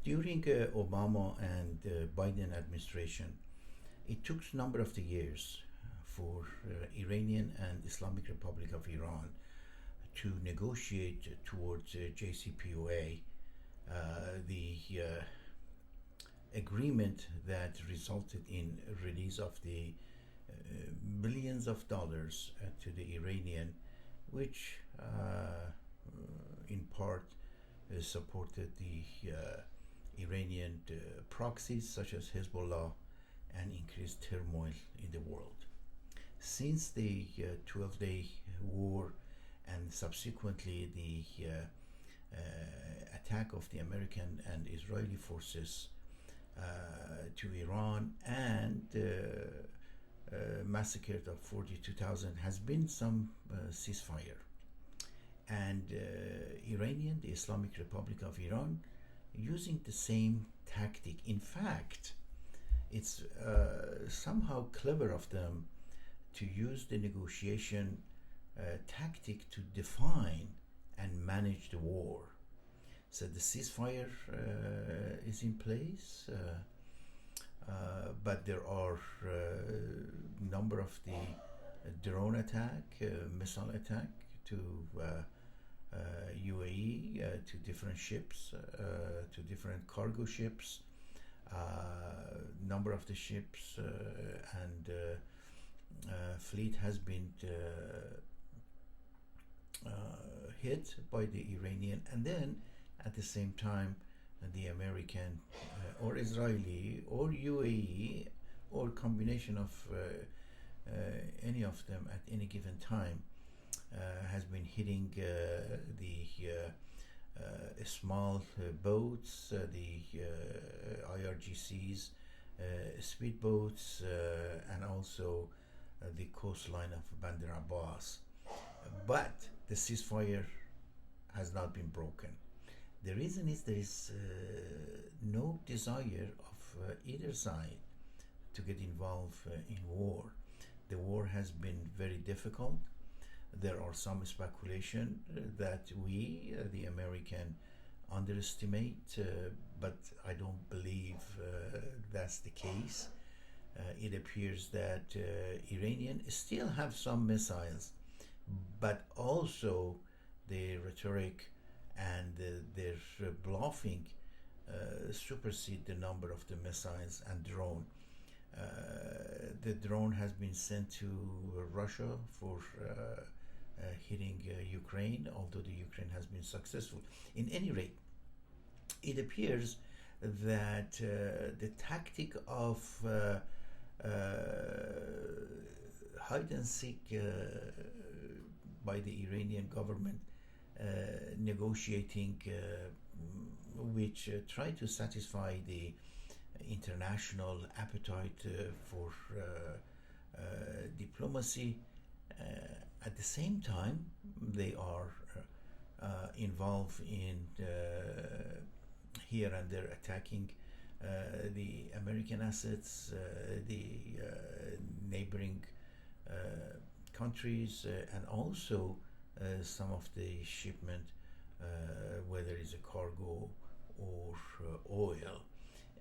During Obama and Biden administration, it took a number of the years for Iranian and Islamic Republic of Iran to negotiate towards JCPOA, the agreement that resulted in release of the billions of dollars to the Iranian, which in part supported the Iranian proxies such as Hezbollah and increased turmoil in the world. Since the 12-day war and subsequently the attack of the American and Israeli forces to Iran and massacre of 42,000 has been some ceasefire. And Iranian, the Islamic Republic of Iran, using the same tactic. In fact, it's somehow clever of them to use the negotiation tactic to define and manage the war. So the ceasefire is in place, but there are a number of the drone attack, missile attack to UAE, to different ships, to different cargo ships. Number of the ships and fleet has been hit by the Iranian, and then at the same time the American or Israeli or UAE or combination of any of them at any given time has been hitting the small boats, the IRGCs, speedboats, and also the coastline of Bandar Abbas. But the ceasefire has not been broken. The reason is there is no desire of either side to get involved in war. The war has been very difficult. There are some speculation that we, the American, underestimate, but I don't believe that's the case. It appears that Iranian still have some missiles, but also the rhetoric and their bluffing supersede the number of the missiles and drone. The drone has been sent to Russia for hitting Ukraine, although the Ukraine has been successful. In any rate, it appears that the tactic of hide and seek by the Iranian government negotiating, which try to satisfy the international appetite for diplomacy. At the same time, they are involved in here and there attacking the American assets, the neighboring countries, and also some of the shipment, whether it's a cargo or oil.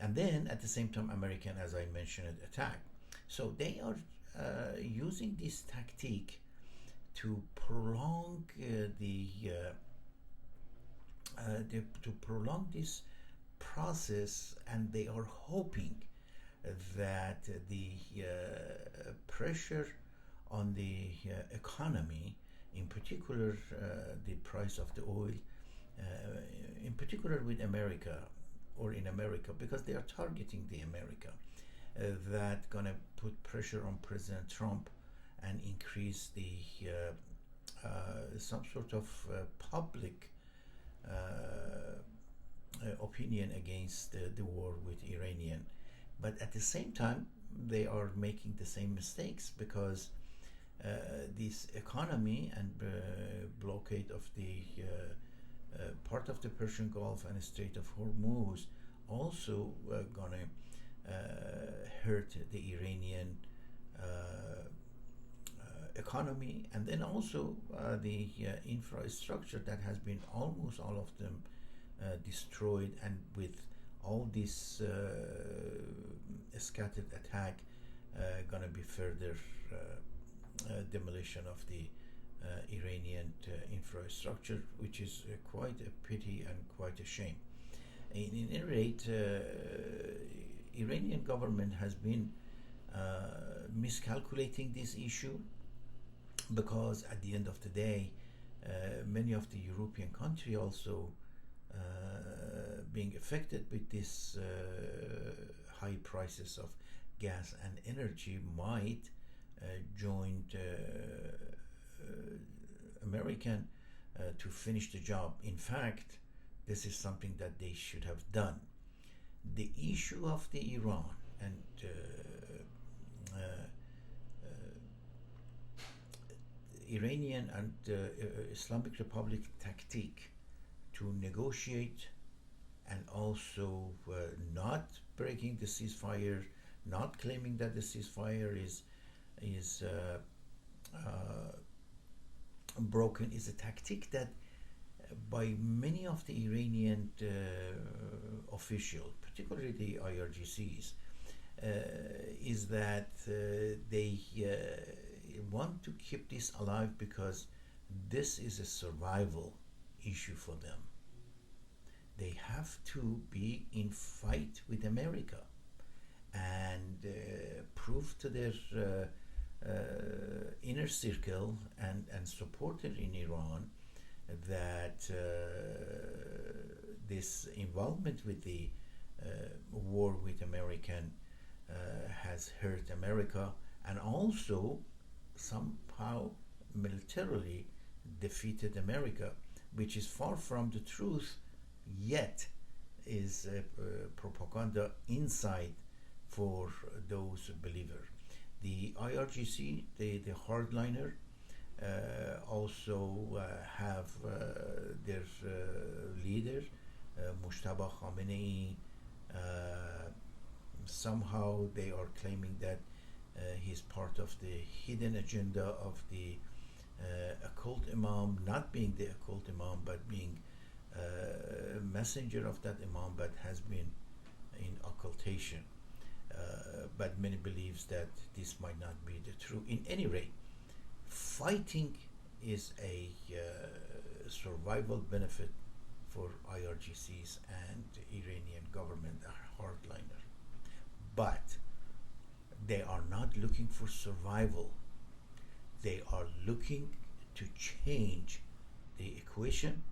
And then at the same time, American, as I mentioned, attack. So they are using this tactic to prolong to prolong this process, and they are hoping that the pressure on the economy, in particular the price of the oil, in particular with America or in America, because they are targeting the America, that gonna put pressure on President Trump and increase the some sort of public opinion against the war with Iranian. But at the same time, they are making the same mistakes, because this economy and blockade of the part of the Persian Gulf and Strait of Hormuz also gonna hurt the Iranian economy, and then also the infrastructure that has been almost all of them destroyed, and with all this scattered attack gonna be further demolition of the Iranian infrastructure, which is quite a pity and quite a shame. In any rate, Iranian government has been miscalculating this issue, because at the end of the day, many of the European countries also being affected with this high prices of gas and energy might join American to finish the job. In fact, this is something that they should have done. The issue of the Iran and Iranian and Islamic Republic tactic to negotiate and also not breaking the ceasefire, not claiming that the ceasefire is broken, is a tactic that by many of the Iranian officials, particularly the IRGCs, is that they want to keep this alive because this is a survival issue for them. They have to be in fight with America and prove to their inner circle and supporter in Iran that this involvement with the war with American has hurt America, and also somehow militarily defeated America, which is far from the truth, yet is propaganda inside for those believers. The IRGC, the hardliner, also have their leader, Mujtaba Khamenei. Somehow they are claiming that he's part of the hidden agenda of the occult imam, not being the occult imam, but being messenger of that imam, but has been in occultation. But many believes that this might not be the truth. In any rate, fighting is a survival benefit for IRGCs and Iranian government hardliner. But they are not looking for survival. They are looking to change the equation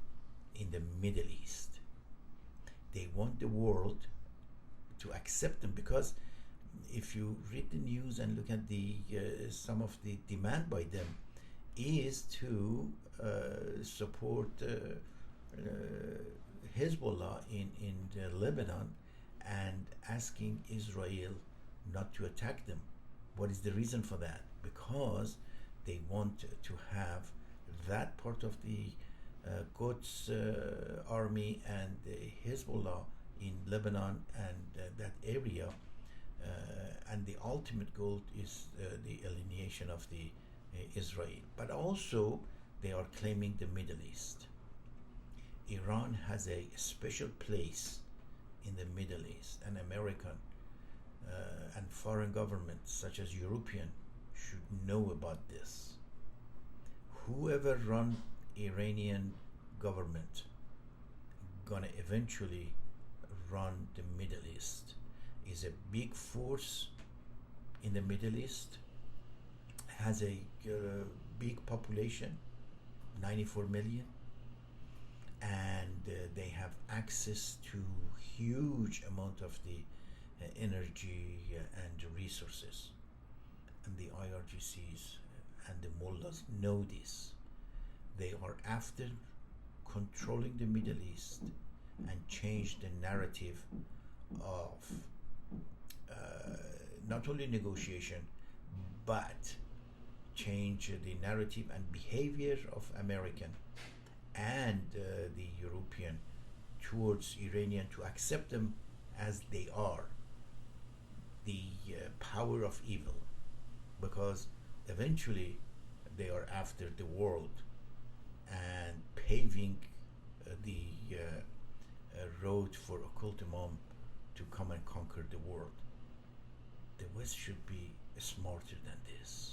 in the Middle East. They want the world to accept them, because if you read the news and look at the some of the demand by them is to support Hezbollah in Lebanon, and asking Israel not to attack them. What is the reason for that? Because they want to have that part of the Quds army and Hezbollah in Lebanon and that area, and the ultimate goal is the alienation of the Israel. But also they are claiming the Middle East. Iran has a special place in the Middle East, and American and foreign governments such as European should know about this. Whoever run Iranian government gonna eventually run the Middle East. Is a big force in the Middle East, has a big population, 94 million, and they have access to huge amount of the energy and resources. And the IRGCs and the mullahs know this. They are after controlling the Middle East and change the narrative of not only negotiation, but change the narrative and behavior of American and the European towards Iranian, to accept them as they are, the power of evil, because eventually they are after the world and paving the road for occult imam conquer the world. The West should be smarter than this.